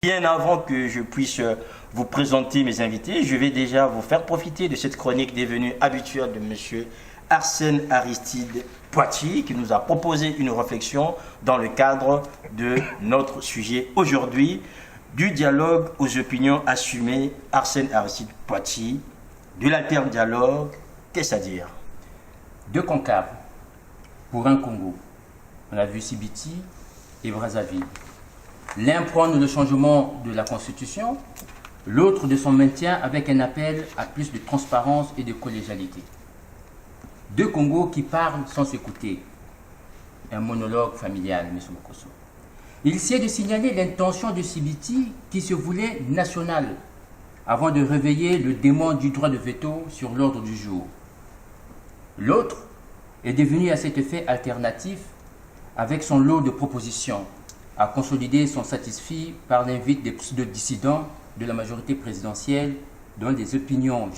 Bien avant que je puisse vous présenter mes invités, je vais déjà vous faire profiter de cette chronique devenue habituelle de M. Arsène Aristide Poitier, qui nous a proposé une réflexion dans le cadre de notre sujet aujourd'hui, du dialogue aux opinions assumées. Arsène Aristide Poitier, de l'alterne dialogue, qu'est-ce à dire? Deux concaves pour un Congo. On a vu Sibiti et Brazzaville. L'un prône le changement de la Constitution, l'autre de son maintien avec un appel à plus de transparence et de collégialité. Deux Congos qui parlent sans s'écouter. Un monologue familial, M. Mokoso. Il sied de signaler l'intention de Sibiti qui se voulait nationale avant de réveiller le démon du droit de veto sur l'ordre du jour. L'autre est devenu à cet effet alternatif avec son lot de propositions à consolider son satisfait par l'invite des pseudo-dissidents de la majorité présidentielle dont les opinions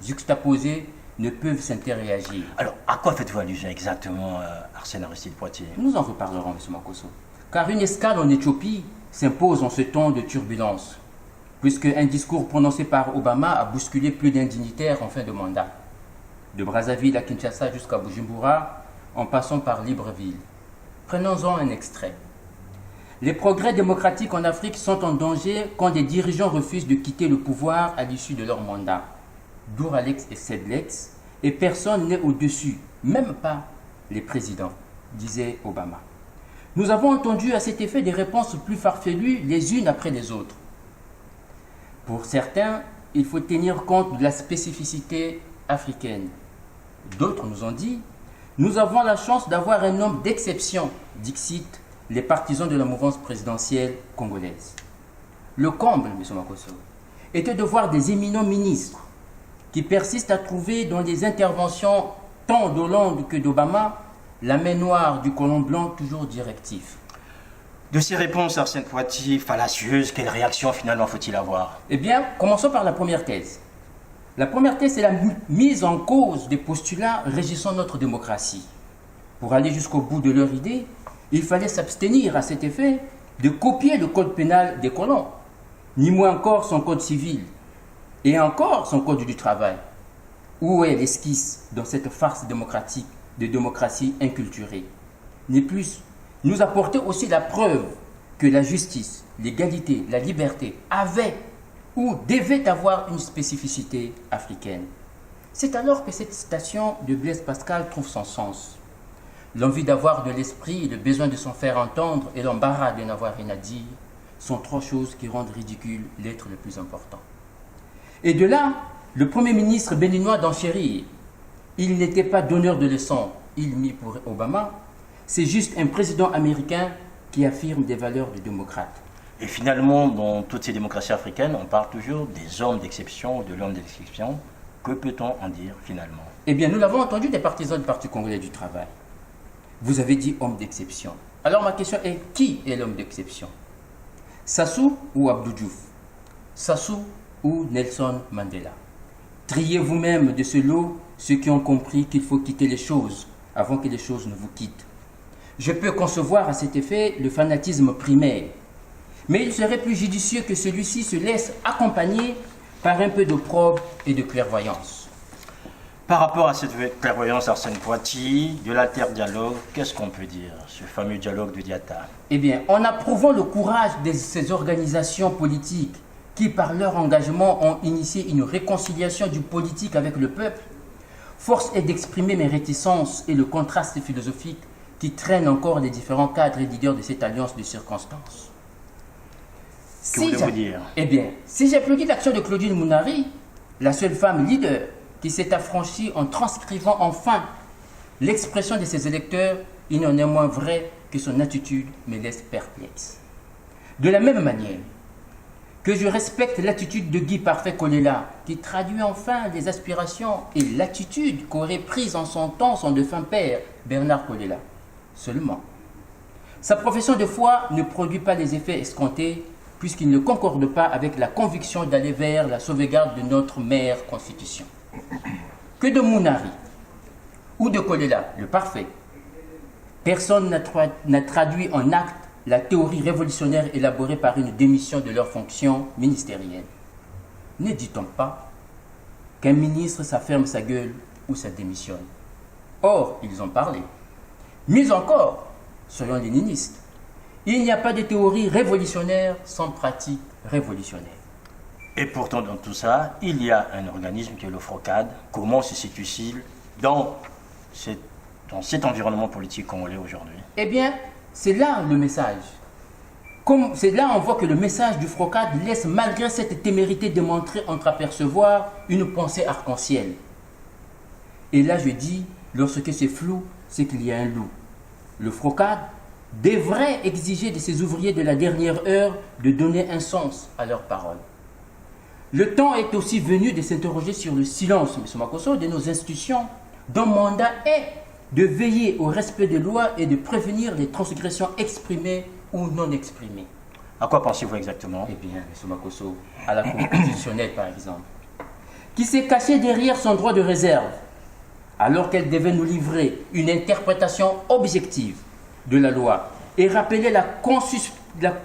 juxtaposées ne peuvent s'interréagir. Alors, à quoi faites-vous allusion exactement, Arsène Aristide Poitier? Nous en reparlerons, M. Mankoso. Car une escale en Éthiopie s'impose en ce temps de turbulence, puisque un discours prononcé par Obama a bousculé plus d'un dignitaire en fin de mandat. De Brazzaville à Kinshasa jusqu'à Bujumbura, en passant par Libreville. Prenons-en un extrait. Les progrès démocratiques en Afrique sont en danger quand des dirigeants refusent de quitter le pouvoir à l'issue de leur mandat. Douralex et Sedlex, et personne n'est au-dessus, même pas les présidents, disait Obama. Nous avons entendu à cet effet des réponses plus farfelues les unes après les autres. Pour certains, il faut tenir compte de la spécificité africaine. D'autres nous ont dit, nous avons la chance d'avoir un homme d'exception, dixit les partisans de la mouvance présidentielle congolaise. Le comble, M. Mankoso, était de voir des éminents ministres qui persistent à trouver dans les interventions tant d'Hollande que d'Obama la main noire du colon blanc toujours directif. De ces réponses, Arsène Poitier, fallacieuses, quelle réaction finalement faut-il avoir? Eh bien, commençons par la première thèse. La première thèse, c'est la mise en cause des postulats régissant notre démocratie. Pour aller jusqu'au bout de leur idée, il fallait s'abstenir à cet effet de copier le code pénal des colons, ni moins encore son code civil, et encore son code du travail. Où est l'esquisse dans cette farce démocratique de démocratie inculturée? Ni plus, nous apporter aussi la preuve que la justice, l'égalité, la liberté avaient ou devaient avoir une spécificité africaine. C'est alors que cette citation de Blaise Pascal trouve son sens. L'envie d'avoir de l'esprit, le besoin de s'en faire entendre et l'embarras de n'avoir rien à dire sont trois choses qui rendent ridicule l'être le plus important. Et de là, le Premier ministre béninois d'enchérir. Il n'était pas donneur de leçons, il mit pour Obama. C'est juste un président américain qui affirme des valeurs de démocrate. Et finalement, dans toutes ces démocraties africaines, on parle toujours des hommes d'exception ou de l'homme d'exception. Que peut-on en dire finalement? Eh bien, nous l'avons entendu des partisans du Parti congolais du travail. Vous avez dit homme d'exception. Alors ma question est, qui est l'homme d'exception? Sassou ou Abdou Diouf? Sassou ou Nelson Mandela? Triez vous-même de ce lot ceux qui ont compris qu'il faut quitter les choses avant que les choses ne vous quittent. Je peux concevoir à cet effet le fanatisme primaire, mais il serait plus judicieux que celui-ci se laisse accompagner par un peu d'opprobre et de clairvoyance. Par rapport à cette clairvoyance, Arsène Poitier, de l'alterne dialogue, qu'est-ce qu'on peut dire, ce fameux dialogue de Diata? Eh bien, en approuvant le courage de ces organisations politiques qui, par leur engagement, ont initié une réconciliation du politique avec le peuple, force est d'exprimer mes réticences et le contraste philosophique qui traîne encore les différents cadres et leaders de cette alliance de circonstances. Que voulez-vous dire? Eh bien, si j'applaudis l'action de Claudine Mounari, la seule femme leader qui s'est affranchie en transcrivant enfin l'expression de ses électeurs, il n'en est moins vrai que son attitude me laisse perplexe. De la même manière que je respecte l'attitude de Guy Parfait Kolela, qui traduit enfin les aspirations et l'attitude qu'aurait prise en son temps son défunt père, Bernard Kolela. Seulement, sa profession de foi ne produit pas les effets escomptés puisqu'il ne concorde pas avec la conviction d'aller vers la sauvegarde de notre mère Constitution. Que de Mounari ou de Kolela, le parfait, personne n'a traduit en acte la théorie révolutionnaire élaborée par une démission de leur fonction ministérielle. Ne dit-on pas qu'un ministre, ça ferme sa gueule ou ça démissionne? Or, ils ont parlé. Mieux encore, soyons léninistes, il n'y a pas de théorie révolutionnaire sans pratique révolutionnaire. Et pourtant, dans tout ça, il y a un organisme qui est le FROCAD. Comment se situe-t-il dans cet environnement politique congolais aujourd'hui? Eh bien, c'est là le message. C'est là on voit que le message du FROCAD laisse, malgré cette témérité démontrée, entreapercevoir une pensée arc-en-ciel. Et là, je dis, lorsque c'est flou, c'est qu'il y a un loup. Le FROCAD devrait exiger de ses ouvriers de la dernière heure de donner un sens à leurs paroles. Le temps est aussi venu de s'interroger sur le silence, M. Makosso, de nos institutions, dont mandat est de veiller au respect des lois et de prévenir les transgressions exprimées ou non exprimées. À quoi pensez-vous exactement? Eh bien, M. Makosso, à la Cour constitutionnelle par exemple, qui s'est cachée derrière son droit de réserve, alors qu'elle devait nous livrer une interprétation objective de la loi et rappeler la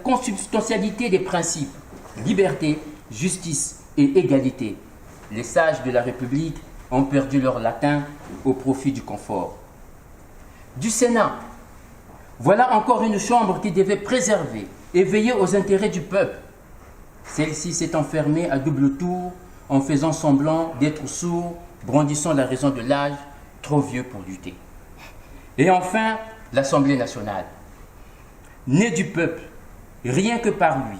consubstantialité des principes, liberté, justice et égalité. Les sages de la République ont perdu leur latin au profit du confort. Du Sénat, voilà encore une chambre qui devait préserver et veiller aux intérêts du peuple. Celle-ci s'est enfermée à double tour en faisant semblant d'être sourd, brandissant la raison de l'âge, trop vieux pour lutter. Et enfin, l'Assemblée nationale, née du peuple, rien que par lui,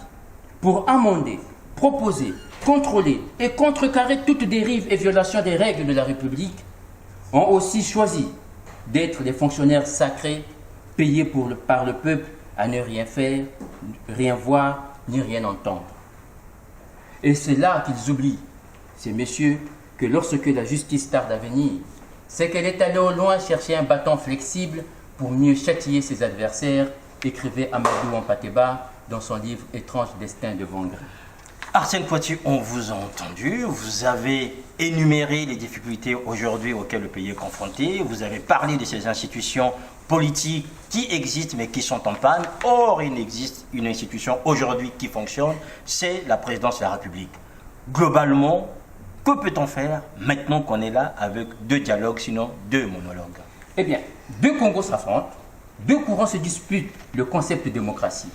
pour amender, proposer, contrôler et contrecarrer toute dérive et violation des règles de la République, ont aussi choisi d'être des fonctionnaires sacrés, payés par le peuple à ne rien faire, rien voir, ni rien entendre. Et c'est là qu'ils oublient, ces messieurs, que lorsque la justice tarde à venir, c'est qu'elle est allée au loin chercher un bâton flexible pour mieux châtier ses adversaires, écrivait Amadou Ampateba dans son livre Étrange destin de Vangre. Arsène Poitiers, on vous a entendu, vous avez énuméré les difficultés aujourd'hui auxquelles le pays est confronté, vous avez parlé de ces institutions politiques qui existent mais qui sont en panne. Or, il existe une institution aujourd'hui qui fonctionne, c'est la présidence de la République. Globalement, que peut-on faire maintenant qu'on est là avec 2 dialogues, sinon 2 monologues? Eh bien, 2 Congos s'affrontent, 2 courants se disputent le concept de démocratie.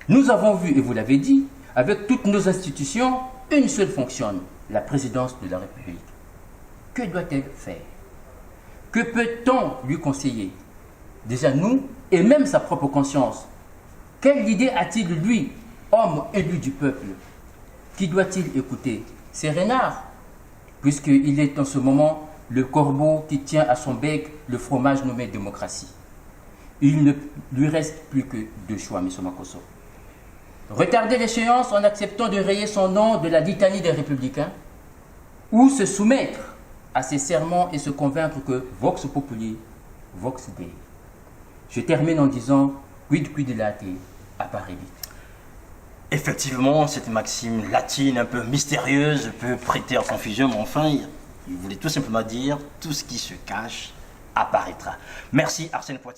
Nous avons vu, et vous l'avez dit, avec toutes nos institutions, une seule fonctionne, la présidence de la République. Que doit-elle faire? Que peut-on lui conseiller? Déjà nous, et même sa propre conscience. Quelle idée a-t-il, lui, homme élu du peuple? Qui doit-il écouter? C'est Renard, puisqu'il est en ce moment le corbeau qui tient à son bec le fromage nommé démocratie. Il ne lui reste plus que 2 choix, M. Makosso. Retarder l'échéance en acceptant de rayer son nom de la litanie des Républicains, ou se soumettre à ses serments et se convaincre que Vox Populi, Vox Dei. Je termine en disant quid late, appare vite. Effectivement, cette maxime latine un peu mystérieuse peut prêter à confusion, mais enfin, il voulait tout simplement dire tout ce qui se cache apparaîtra. Merci Arsène Poitiers.